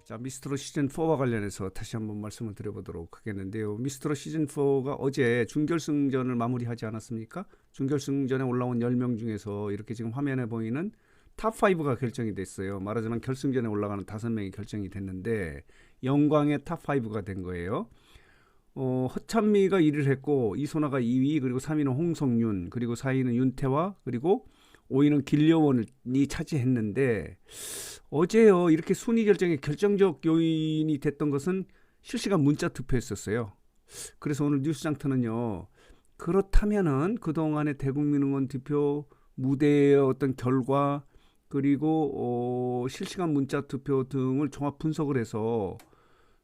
자, 미스트롯 시즌4와 관련해서 다시 한번 말씀을 드려보도록 하겠는데요. 미스트롯 시즌4가 어제 준결승전을 마무리하지 않았습니까? 준결승전에 올라온 10명 중에서 이렇게 지금 화면에 보이는 탑5가 결정이 됐어요. 말하자면 결승전에 올라가는 5명이 결정이 됐는데 영광의 탑5가 된 거예요. 허찬미가 1위를 했고 이소나가 2위, 그리고 3위는 홍성윤, 그리고 4위는 윤태화, 그리고 5위는 길려원이 차지했는데 어제요 이렇게 순위 결정의 결정적 요인이 됐던 것은 실시간 문자 투표였었어요. 그래서 오늘 뉴스장터는요, 그렇다면은 그동안의 대국민응원 투표 무대의 어떤 결과, 그리고 실시간 문자 투표 등을 종합 분석을 해서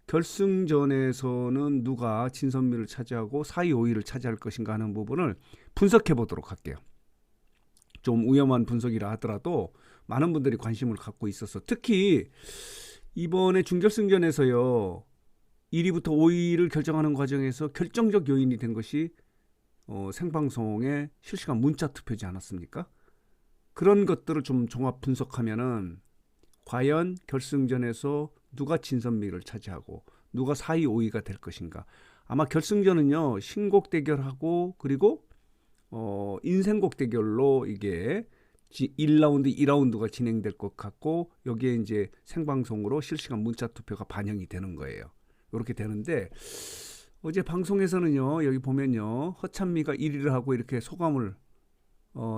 결승전에서는 누가 진선미를 차지하고 4위, 5위를 차지할 것인가 하는 부분을 분석해 보도록 할게요. 좀 위험한 분석이라 하더라도 많은 분들이 관심을 갖고 있어서, 특히 이번에 준결승전에서요 1위부터 5위를 결정하는 과정에서 결정적 요인이 된 것이 생방송의 실시간 문자 투표지 않았습니까? 그런 것들을 좀 종합 분석하면은 과연 결승전에서 누가 진선미를 차지하고 누가 4위, 5위가 될 것인가. 아마 결승전은요 신곡 대결하고 그리고 인생곡 대결로 이게 1라운드, 2라운드가 진행될 것 같고, 여기에 이제 생방송으로 실시간 문자 투표가 반영이 되는 거예요. 이렇게 되는데 어제 방송에서는요 여기 보면요 허찬미가 1위를 하고 이렇게 소감을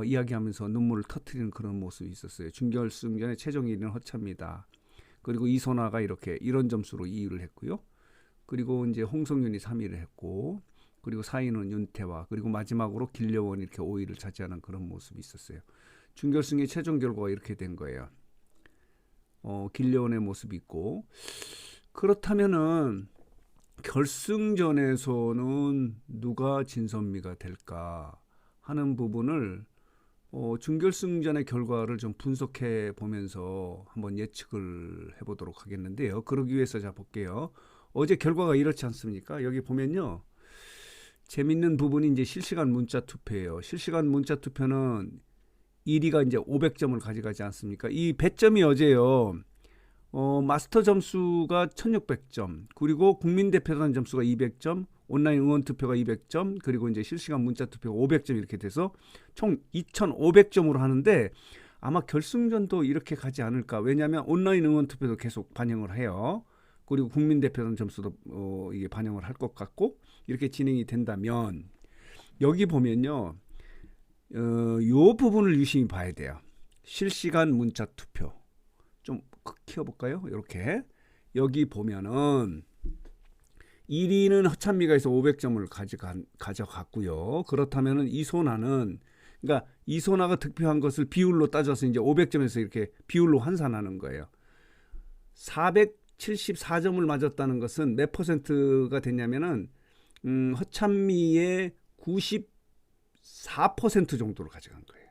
이야기하면서 눈물을 터뜨리는 그런 모습이 있었어요. 준결승전에 최종 1위는 허찬미다. 그리고 이소나가 이렇게 이런 점수로 2위를 했고요. 그리고 이제 홍성윤이 3위를 했고, 그리고 4위는 윤태화, 그리고 마지막으로 길려원이 이렇게 5위를 차지하는 그런 모습이 있었어요. 준결승의 최종 결과가 이렇게 된 거예요. 길려원의 모습이 있고, 그렇다면은 결승전에서는 누가 진선미가 될까 하는 부분을 준결승전의 결과를 좀 분석해 보면서 한번 예측을 해보도록 하겠는데요. 그러기 위해서 자 볼게요. 어제 결과가 이렇지 않습니까? 여기 보면요, 재밌는 부분이 이제 실시간 문자 투표예요. 실시간 문자 투표는 1위가 이제 500점을 가져가지 않습니까? 이 배점이 어제요. 마스터 점수가 1600점, 그리고 국민대표단 점수가 200점, 온라인 응원 투표가 200점, 그리고 이제 실시간 문자 투표가 500점 이렇게 돼서 총 2500점으로 하는데 아마 결승전도 이렇게 가지 않을까. 왜냐하면 온라인 응원 투표도 계속 반영을 해요. 그리고 국민대표단 점수도 이게 반영을 할 것 같고, 이렇게 진행이 된다면 여기 보면요, 요 부분을 유심히 봐야 돼요. 실시간 문자 투표 좀 키워볼까요? 이렇게 여기 보면은 1위는 허찬미가 해서 500점을 가져갔고요. 그렇다면은 이소나는, 그러니까 이소나가 득표한 것을 비율로 따져서 이제 500점에서 이렇게 비율로 환산하는 거예요. 474점을 맞았다는 것은 몇 퍼센트가 됐냐면은 허찬미의 94% 정도로 가져간 거예요.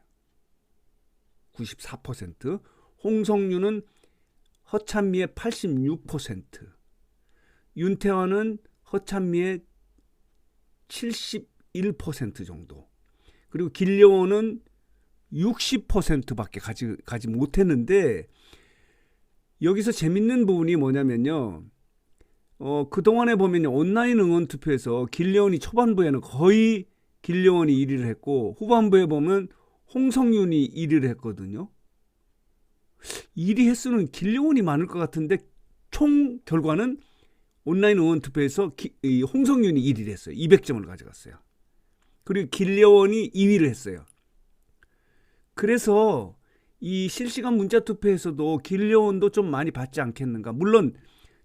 94%. 홍성윤은 허찬미의 86%, 윤태환은 허찬미의 71% 정도, 그리고 길려원은 60%밖에 가지 못했는데, 여기서 재밌는 부분이 뭐냐면요, 그동안에 보면 온라인 응원 투표에서 길려원이 초반부에는 거의 길려원이 1위를 했고, 후반부에 보면 홍성윤이 1위를 했거든요. 1위 횟수는 길려원이 많을 것 같은데 총 결과는 온라인 응원 투표에서 홍성윤이 1위를 했어요. 200점을 가져갔어요. 그리고 길려원이 2위를 했어요. 그래서 이 실시간 문자 투표에서도 길려원도 좀 많이 받지 않겠는가. 물론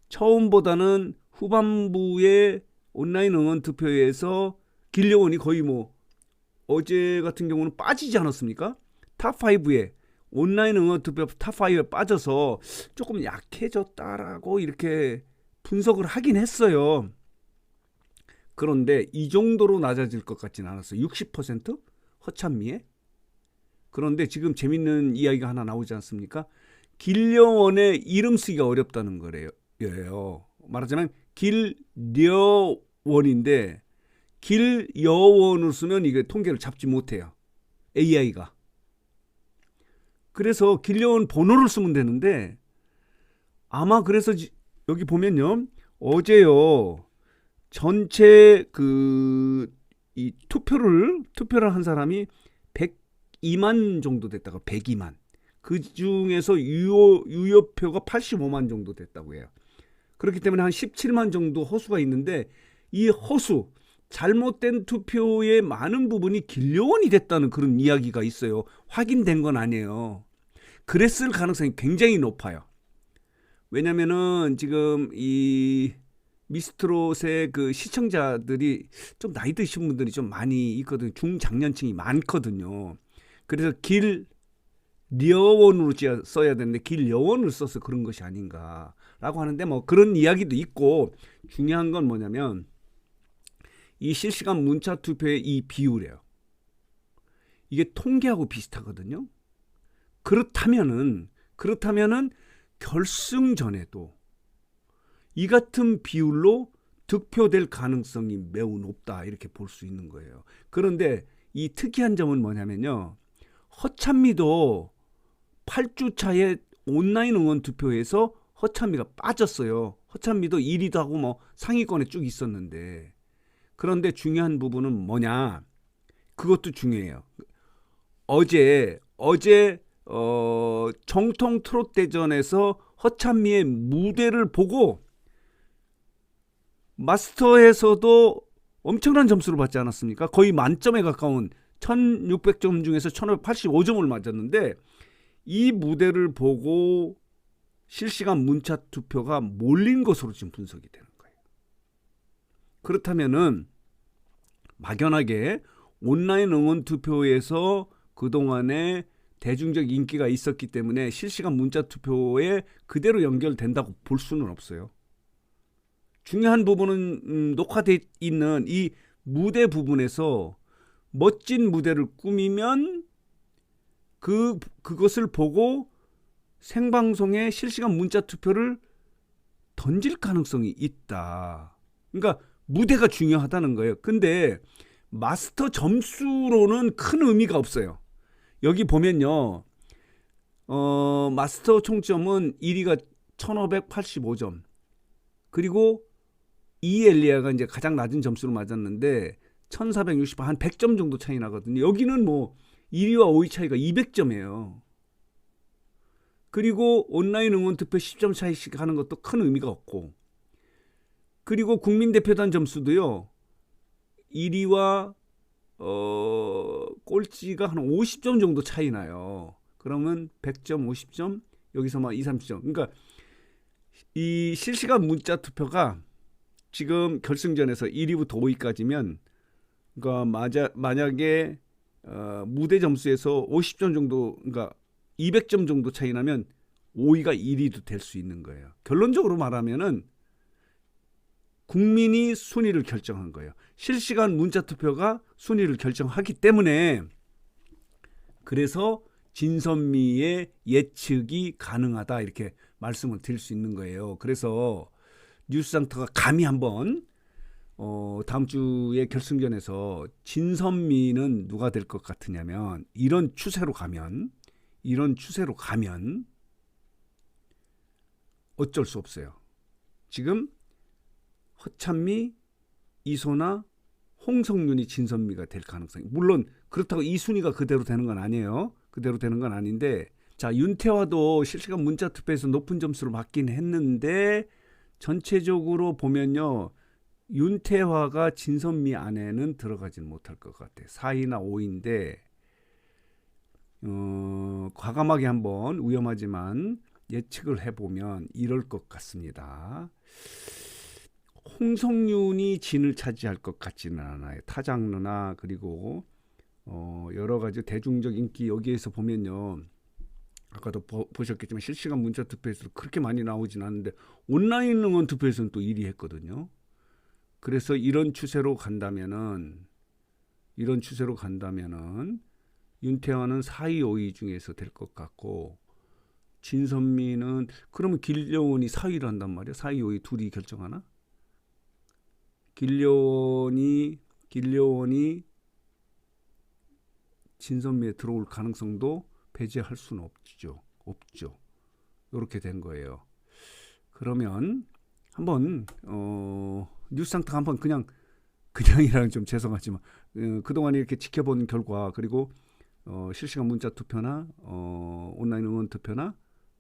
처음보다는 후반부의 온라인 응원 투표에서 길려원이 거의 뭐 어제 같은 경우는 빠지지 않았습니까? 탑5에, 온라인 응원 투표 탑5에 빠져서 조금 약해졌다라고 이렇게 분석을 하긴 했어요. 그런데 이 정도로 낮아질 것 같지는 않았어요. 60% 허찬미에. 그런데 지금 재밌는 이야기가 하나 나오지 않습니까? 길려원의 이름 쓰기가 어렵다는 거래요. 말하자면 길려원인데 길여원을 쓰면 이게 통계를 잡지 못해요. AI가. 그래서 길려원 번호를 쓰면 되는데 아마 그래서 여기 보면요. 어제요. 전체 이 투표를 한 사람이 102만 정도 됐다가 102만. 그 중에서 유효표가 85만 정도 됐다고 해요. 그렇기 때문에 한 17만 정도 허수가 있는데 이 허수, 잘못된 투표의 많은 부분이 길려원이 됐다는 그런 이야기가 있어요. 확인된 건 아니에요. 그랬을 가능성이 굉장히 높아요. 왜냐면은 지금 이 미스트롯의 그 시청자들이 좀 나이 드신 분들이 좀 많이 있거든요. 중장년층이 많거든요. 그래서 길려원으로 써야 되는데 길려원을 써서 그런 것이 아닌가라고 하는데 뭐 그런 이야기도 있고 중요한 건 뭐냐면 이 실시간 문자 투표의 이 비율이에요. 이게 통계하고 비슷하거든요. 그렇다면은 결승전에도 이 같은 비율로 득표될 가능성이 매우 높다 이렇게 볼 수 있는 거예요. 그런데 이 특이한 점은 뭐냐면요. 허찬미도 8주 차에 온라인 응원 투표에서 허찬미가 빠졌어요. 허찬미도 1위도 하고 뭐 상위권에 쭉 있었는데 그런데 중요한 부분은 뭐냐? 그것도 중요해요. 어제 정통 트롯 대전에서 허찬미의 무대를 보고 마스터에서도 엄청난 점수를 받지 않았습니까? 거의 만점에 가까운 1600점 중에서 1585점을 맞았는데 이 무대를 보고 실시간 문자 투표가 몰린 것으로 지금 분석이 되는 거예요. 그렇다면은 막연하게 온라인 응원 투표에서 그동안에 대중적 인기가 있었기 때문에 실시간 문자 투표에 그대로 연결된다고 볼 수는 없어요. 중요한 부분은 녹화되어 있는 이 무대 부분에서 멋진 무대를 꾸미면 그것을 보고 생방송에 실시간 문자 투표를 던질 가능성이 있다. 그러니까 무대가 중요하다는 거예요. 근데 마스터 점수로는 큰 의미가 없어요. 여기 보면요. 마스터 총점은 1위가 1585점. 그리고 이엘리아가 이제 가장 낮은 점수를 맞았는데 1460, 한 100점 정도 차이 나거든요. 여기는 뭐 1위와 5위 차이가 200점이에요. 그리고 온라인 응원 투표 10점 차이씩 하는 것도 큰 의미가 없고. 그리고 국민대표단 점수도요. 1위와 꼴찌가 한 50점 정도 차이 나요. 그러면 100점, 50점, 여기서 막 2, 30점. 그러니까 이 실시간 문자 투표가 지금 결승전에서 1위부터 5위까지면 그러니까 만약에 무대 점수에서 50점 정도, 그러니까 200점 정도 차이 나면 5위가 1위도 될 수 있는 거예요. 결론적으로 말하면은 국민이 순위를 결정한 거예요. 실시간 문자 투표가 순위를 결정하기 때문에 그래서 진선미의 예측이 가능하다 이렇게 말씀을 드릴 수 있는 거예요. 그래서 뉴스상터가 감히 한번 다음 주에 결승전에서 진선미는 누가 될 것 같으냐면 이런 추세로 가면 어쩔 수 없어요. 지금 허찬미, 이소나, 홍성윤이 진선미가 될 가능성이, 물론 그렇다고 이 순위가 그대로 되는 건 아니에요. 그대로 되는 건 아닌데, 자, 윤태화도 실시간 문자 투표에서 높은 점수를 받긴 했는데 전체적으로 보면요, 윤태화가 진선미 안에는 들어가지는 못할 것 같아요. 4위나 5위인데 과감하게 한번 위험하지만 예측을 해보면 이럴 것 같습니다. 홍성윤이 진을 차지할 것 같지는 않아요. 타장르나 그리고 여러 가지 대중적 인기 여기에서 보면요. 아까도 보셨겠지만 실시간 문자 투표에서 그렇게 많이 나오진 않는데 온라인 응원 투표에서는 또 1위 했거든요. 그래서 이런 추세로 간다면은 윤태환은 4위, 5위 중에서 될 것 같고 진선미는 그러면 길려원이 4위를 한단 말이야. 4위, 5위 둘이 결정하나? 길려원이 진선미에 들어올 가능성도 배제할 수는 없죠. 이렇게 된 거예요. 그러면 한번 뉴스상탁 한번 그냥이라는 좀 죄송하지만 그동안 이렇게 지켜본 결과 그리고 실시간 문자 투표나 온라인 응원 투표나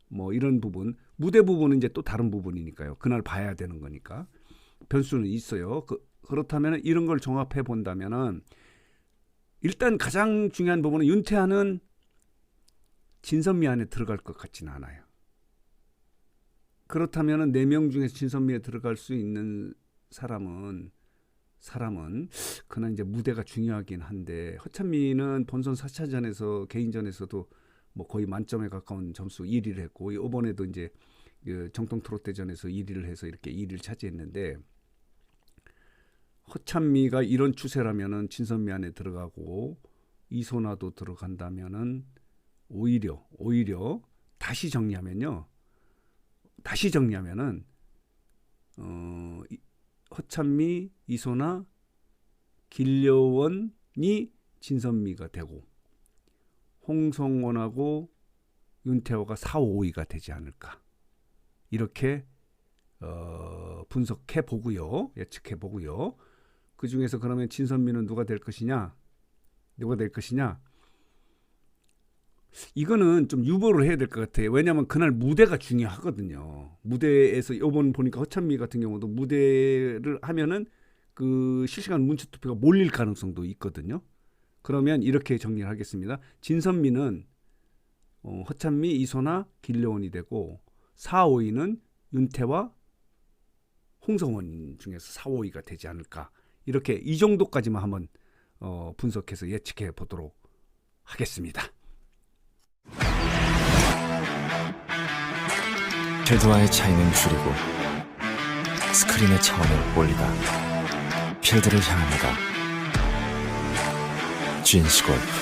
뭐 이런 부분 무대 부분은 이제 또 다른 부분이니까요. 그날 봐야 되는 거니까 변수는 있어요. 그렇다면 이런 걸 종합해 본다면은 일단 가장 중요한 부분은 윤태하는 진선미 안에 들어갈 것 같지는 않아요. 그렇다면은 4명 중에서 진선미에 들어갈 수 있는 사람은 그는 이제 무대가 중요하긴 한데 허찬미는 본선 4차전에서 개인전에서도 뭐 거의 만점에 가까운 점수 1위를 했고 이번에도 이제 정통 트롯대전에서 1위를 해서 이렇게 1위를 차지했는데 허찬미가 이런 추세라면은 진선미 안에 들어가고 이소나도 들어간다면은 오히려 다시 정리하면은 허찬미, 이소나, 길려원이 진선미가 되고 홍성원하고 윤태호가 4, 5위가 되지 않을까 이렇게 분석해 보고요. 예측해 보고요. 그 중에서 그러면 진선미는 누가 될 것이냐? 이거는 좀 유보를 해야 될 것 같아요. 왜냐하면 그날 무대가 중요하거든요. 무대에서 이번 보니까 허찬미 같은 경우도 무대를 하면은 그 실시간 문자 투표가 몰릴 가능성도 있거든요. 그러면 이렇게 정리를 하겠습니다. 진선미는 허찬미, 이소나, 길려원이 되고 4, 5위는 윤태와 홍성원 중에서 4, 5위가 되지 않을까. 이렇게 이 정도까지만 한번 분석해서 예측해 보도록 하겠습니다. 필드와의 차이는 줄이고 스크린의 차원을 올리다 필드를 향합니다. GNC 골프